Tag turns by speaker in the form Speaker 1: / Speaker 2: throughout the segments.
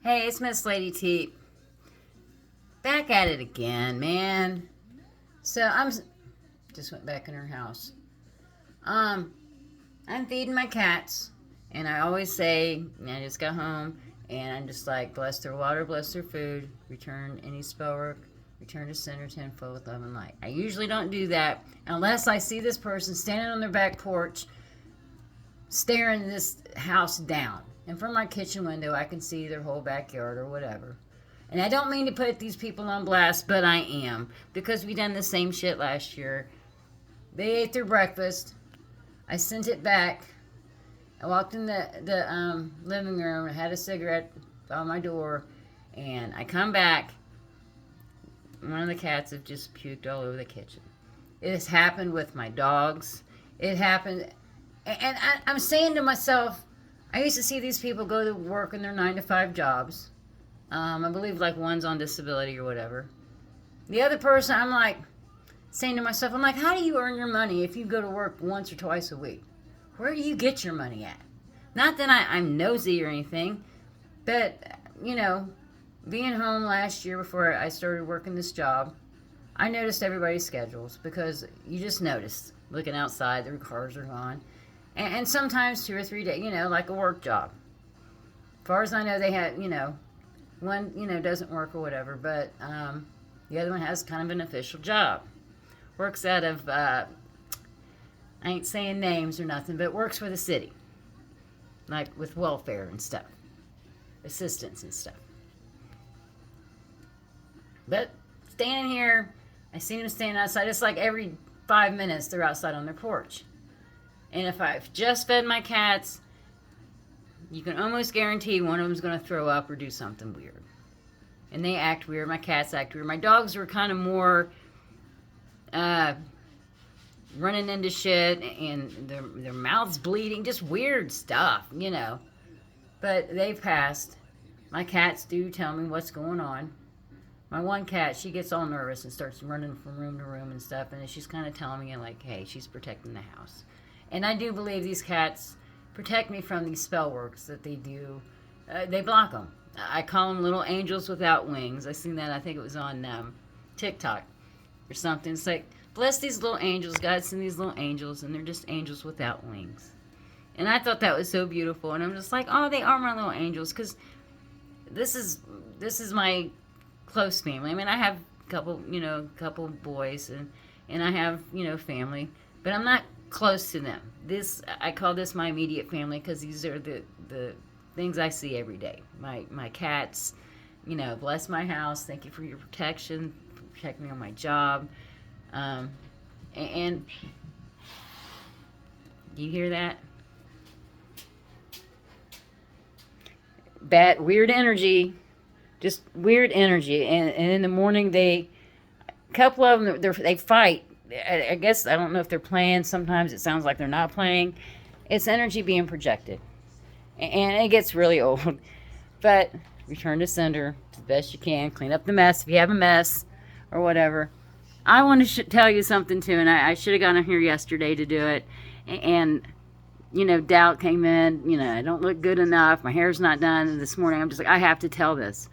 Speaker 1: Hey, it's Miss Lady T. Back at it again, man. So I'm just went back in her house. Um, I'm feeding my cats, and I always say, I just got home, and I'm just like, bless their water, bless their food, return any spell work, return to center tenfold with love and light. I usually don't do that unless I see this person standing on their back porch, staring this house down. And from my kitchen window, I can see their whole backyard or whatever. And I don't mean to put these people on blast, but I am. Because we done the same shit last year. They ate their breakfast. I sent it back. I walked in the living room. I had a cigarette by my door. And I come back. One of the cats have just puked all over the kitchen. It has happened with my dogs. It happened. And I'm saying to myself, I used to see these people go to work in their 9-to-5 jobs. I believe like one's on disability or whatever. The other person, I'm like, saying to myself, I'm like, how do you earn your money if you go to work once or twice a week? Where do you get your money at? Not that I'm nosy or anything, but, being home last year before I started working this job, I noticed everybody's schedules because you just noticed looking outside, their cars are gone. And sometimes 2 or 3 days, like a work job. As far as I know, they had, one, doesn't work or whatever, but the other one has kind of an official job. Works out of, I ain't saying names or nothing, but works for the city. Like with welfare and stuff. Assistance and stuff. But standing here, I seen them standing outside. It's like every 5 minutes they're outside on their porch. And if I've just fed my cats, you can almost guarantee one of them's going to throw up or do something weird. And they act weird. My cats act weird. My dogs were kind of more running into shit and their mouths bleeding. Just weird stuff, But they've passed. My cats do tell me what's going on. My one cat, she gets all nervous and starts running from room to room and stuff. And she's kind of telling me, like, hey, she's protecting the house. And I do believe these cats protect me from these spell works that they do. They block them. I call them little angels without wings. I seen that, I think it was on TikTok or something. It's like, bless these little angels. God send these little angels, and they're just angels without wings. And I thought that was so beautiful. And I'm just like, oh, they are my little angels. Because this is my close family. I mean, I have a couple boys, and I have, family. But I'm not close to them. I call this my immediate family because these are the things I see every day. My cats, bless my house. Thank you for your protection. Protect me on my job. And do you hear that? Bad, weird energy. Just weird energy. And in the morning, a couple of them, they fight. I guess, I don't know if they're playing. Sometimes it sounds like they're not playing. It's energy being projected. And it gets really old. But return to sender as best you can. Clean up the mess if you have a mess or whatever. I want to tell you something too, and I should have gone on here yesterday to do it. And, doubt came in. I don't look good enough. My hair's not done. And this morning I'm just like, I have to tell this.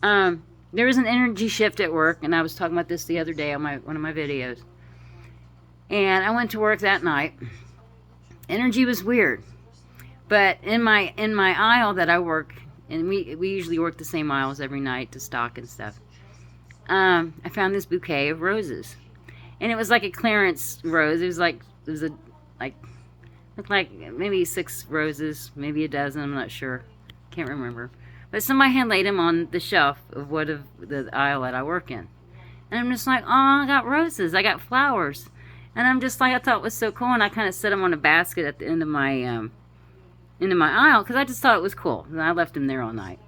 Speaker 1: There was an energy shift at work, and I was talking about this the other day on one of my videos. And I went to work that night. Energy was weird. But in my aisle that I work, and we usually work the same aisles every night to stock and stuff. I found this bouquet of roses. And it was like a clearance rose. It was looked like maybe 6 roses, maybe a dozen, I'm not sure. Can't remember. But somebody had laid them on the shelf of the aisle that I work in. And I'm just like, oh, I got roses. I got flowers. And I'm just like, I thought it was so cool, and I kind of set them on a basket at the end of my aisle because I just thought it was cool. And I left them there all night.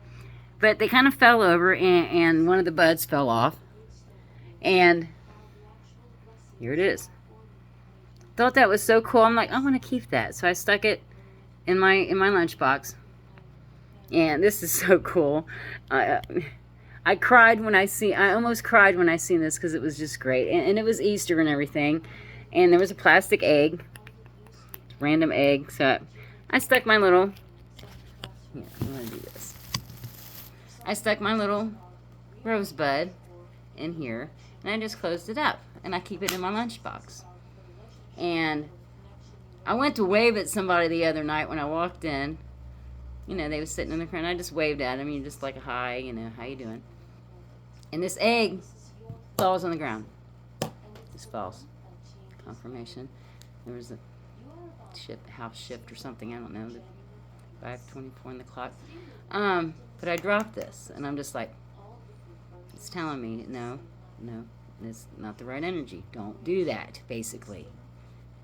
Speaker 1: But they kind of fell over, and one of the buds fell off. And here it is. Thought that was so cool. I'm like, I want to keep that. So I stuck it in my lunchbox. And this is so cool. I cried when I almost cried when I seen this because it was just great. And it was Easter and everything. And there was a plastic egg. Random egg. So I stuck my little... Here, I'm going to do this. I stuck my little rosebud in here, and I just closed it up, and I keep it in my lunchbox. And I went to wave at somebody the other night when I walked in. You know, they was sitting in the corner. I just waved at them, just like a hi, how you doing? And this egg falls on the ground. Just falls. Confirmation. There was a house shift or something. I don't know. The 5:24 on the clock. But I dropped this, and I'm just like, it's telling me, no, it's not the right energy. Don't do that, basically.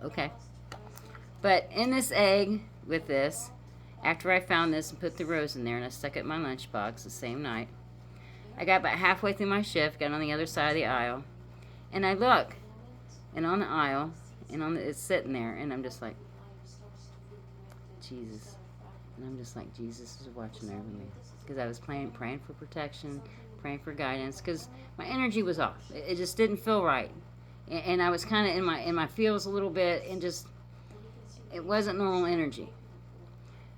Speaker 1: Okay. But in this egg with this, after I found this and put the rose in there, and I stuck it in my lunchbox the same night, I got about halfway through my shift, got on the other side of the aisle, and I look, and on the aisle, and it's sitting there, and I'm just like, Jesus. And I'm just like, Jesus is watching over me. Because I was praying for protection, praying for guidance, because my energy was off. It just didn't feel right. And I was kind of in my feels a little bit, and just, it wasn't normal energy.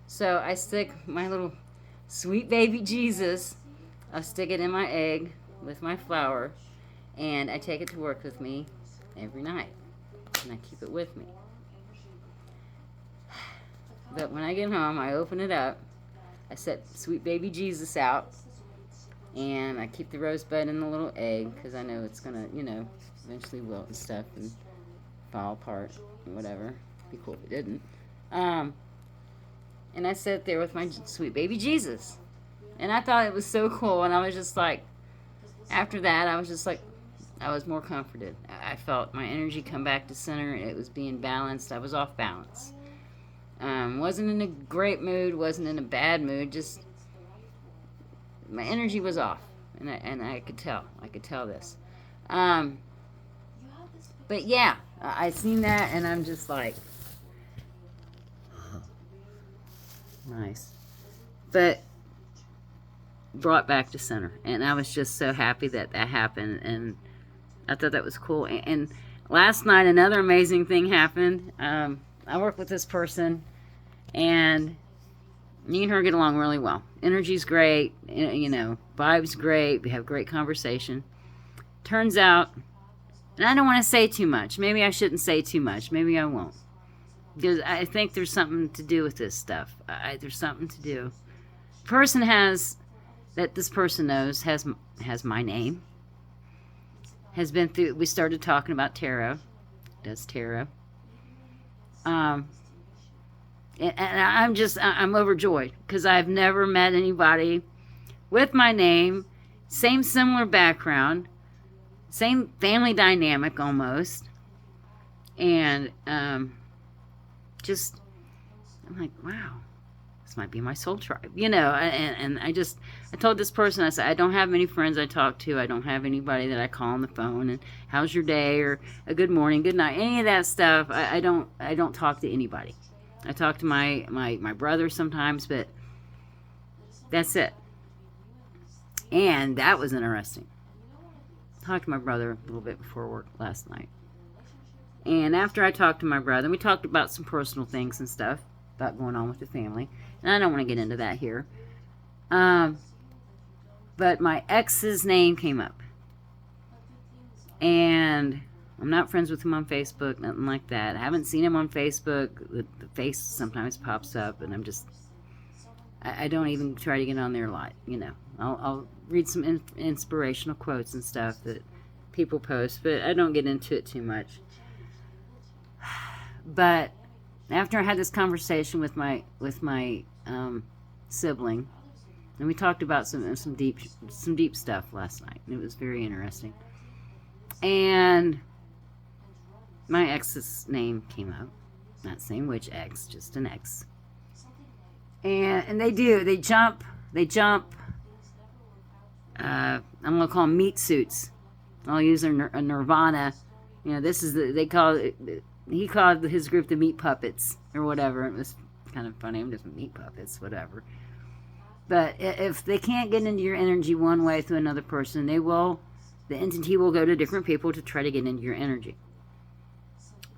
Speaker 1: So I stick my little sweet baby Jesus, I stick it in my egg with my flour, and I take it to work with me every night. And I keep it with me. But when I get home, I open it up, I set sweet baby Jesus out, and I keep the rosebud in the little egg, because I know it's going to, eventually wilt and stuff and fall apart and whatever. Be cool if it didn't. And I sat there with my sweet baby Jesus. And I thought it was so cool, and I was just like, after that, I was just like, I was more comforted. I felt my energy come back to center. It was being balanced. I was off balance. Wasn't in a great mood, wasn't in a bad mood, just my energy was off, and I could tell this. But yeah, I seen that, and I'm just like, nice. But brought back to center, and I was just so happy that happened, and I thought that was cool. And last night, another amazing thing happened. I work with this person, and me and her get along really well. Energy's great, vibe's great. We have great conversation. Turns out, and I don't want to say too much. Maybe I shouldn't say too much. Maybe I won't. Because I think there's something to do with this stuff. There's something to do. This person knows has my name. Has been through, we started talking about tarot. Does tarot. And I'm overjoyed, because I've never met anybody with my name, same similar background, same family dynamic almost, and I'm like, wow, this might be my soul tribe, and I told this person, I said, I don't have many friends I talk to, I don't have anybody that I call on the phone, and how's your day, or a good morning, good night, any of that stuff. I don't talk to anybody. I talk to my brother sometimes, but that's it. And that was interesting. Talked to my brother a little bit before work last night. And after I talked to my brother, we talked about some personal things and stuff about going on with the family. And I don't want to get into that here. But my ex's name came up. And I'm not friends with him on Facebook, nothing like that. I haven't seen him on Facebook. The face sometimes pops up, and I don't even try to get on there a lot, I'll read some inspirational quotes and stuff that people post, but I don't get into it too much. But after I had this conversation with my sibling, and we talked about some deep stuff last night, and it was very interesting. And my ex's name came up. Not saying which ex, just an ex. And they jump. I'm going to call them meat suits. I'll use a Nirvana. He called his group the Meat Puppets, or whatever. It was kind of funny. I'm just meat puppets, whatever. But if they can't get into your energy one way through another person, the entity will go to different people to try to get into your energy.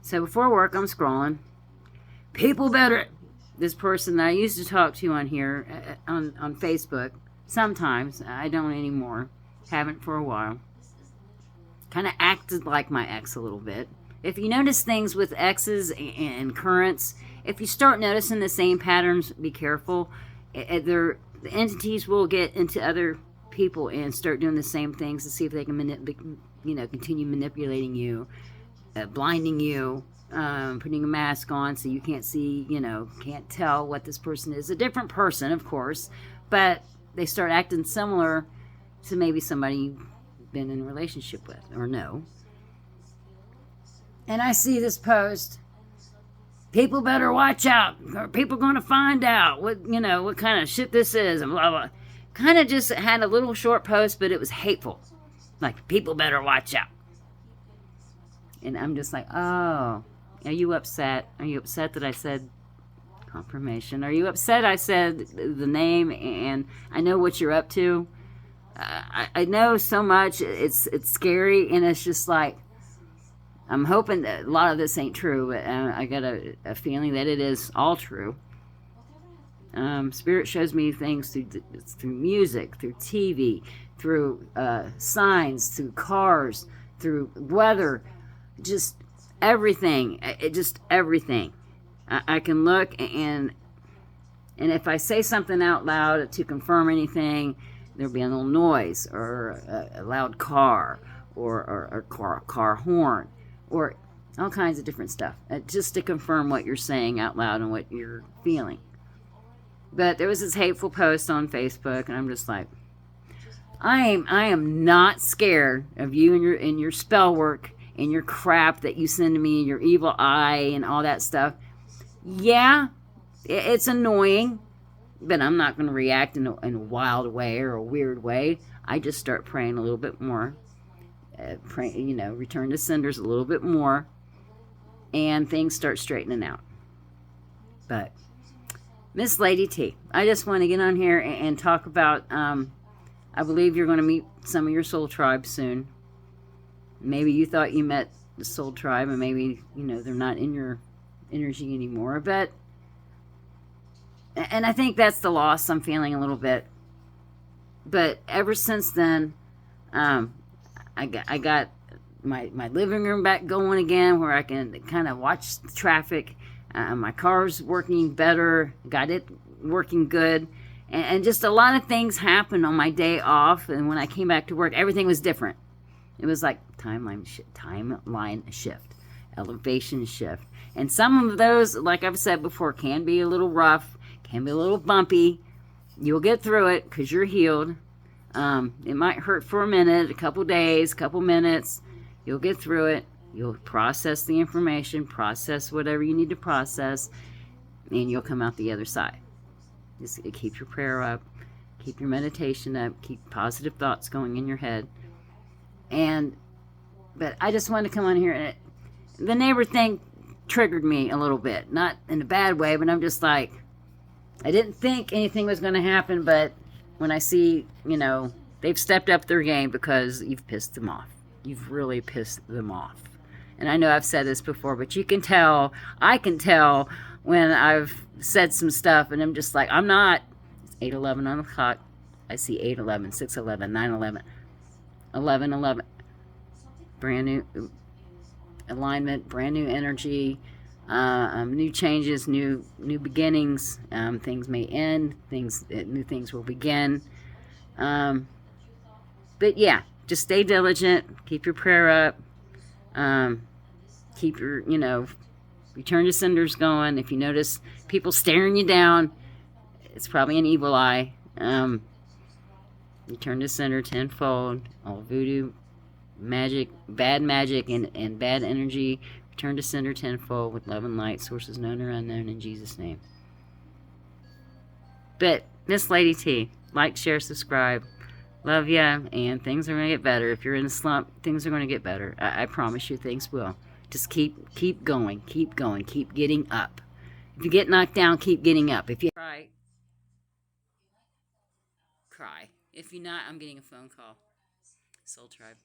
Speaker 1: So before work, I'm scrolling. This person that I used to talk to on here, on Facebook, Sometimes. I don't anymore. Haven't for a while. Kind of acted like my ex a little bit. If you notice things with exes and currents, if you start noticing the same patterns, be careful. The entities will get into other people and start doing the same things to see if they can continue manipulating you, blinding you, putting a mask on so you can't see, can't tell what this person is. A different person, of course, but they start acting similar to maybe somebody you've been in a relationship with or no. And I see this post. People better watch out, or people going to find out what kind of shit this is, and blah blah. Kind of just had a little short post, but it was hateful. Like, people better watch out. And I'm just like, oh, are you upset? Are you upset that I said confirmation? Are you upset I said the name and I know what you're up to? I know so much. It's scary, and it's just like, I'm hoping that a lot of this ain't true, but I got a feeling that it is all true. Spirit shows me things through music, through TV, through signs, through cars, through weather, just everything. Just everything. I can look, and if I say something out loud to confirm anything, there'll be a little noise, or a loud car, or a car horn, or all kinds of different stuff, just to confirm what you're saying out loud and what you're feeling. But there was this hateful post on Facebook, and I'm just like, I am not scared of you and your spell work and your crap that you send to me, and your evil eye and all that stuff. Yeah, it's annoying, but I'm not going to react in a wild way or a weird way. I just start praying a little bit more. Return to senders a little bit more, and things start straightening out. But Miss Lady T, I just want to get on here and talk about, I believe you're going to meet some of your soul tribe soon. Maybe you thought you met the soul tribe, and maybe, they're not in your energy anymore, and I think that's the loss I'm feeling a little bit. But ever since then, I got my living room back going again, where I can kind of watch the traffic. My car's working better, got it working good, and just a lot of things happened on my day off. And when I came back to work, everything was different. It was like timeline shift, elevation shift. And some of those, like I've said before, can be a little rough, can be a little bumpy. You'll get through it because you're healed. It might hurt for a minute, a couple days, a couple minutes. You'll get through it. You'll process the information, process whatever you need to process, and you'll come out the other side. Just keep your prayer up, keep your meditation up, keep positive thoughts going in your head. But I just wanted to come on here, and the neighbor thing triggered me a little bit. Not in a bad way, but I'm just like, I didn't think anything was going to happen, but when I see, they've stepped up their game because you've pissed them off. You've really pissed them off. And I know I've said this before, but I can tell when I've said some stuff, and I'm just like, I'm not. It's 8:11 on the clock. I see 8:11, 6:11, 9:11, 11:11. Brand new alignment, brand new energy, new changes, new beginnings. Things may end, new things will begin. But yeah, just stay diligent, keep your prayer up, keep your, return to senders going. If you notice people staring you down, it's probably an evil eye. Return to sender tenfold. All voodoo, magic, and bad energy, return to sender tenfold with love and light, sources known or unknown, in Jesus' name. But Miss Lady T, like, share, subscribe. Love ya, and things are going to get better. If you're in a slump, things are going to get better. I promise you things will. Just keep going, keep getting up. If you get knocked down, keep getting up. If you cry. If you're not, I'm getting a phone call. Soul Tribe.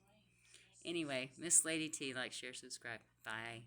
Speaker 1: Anyway, Miss Lady T, like, share, subscribe. Bye.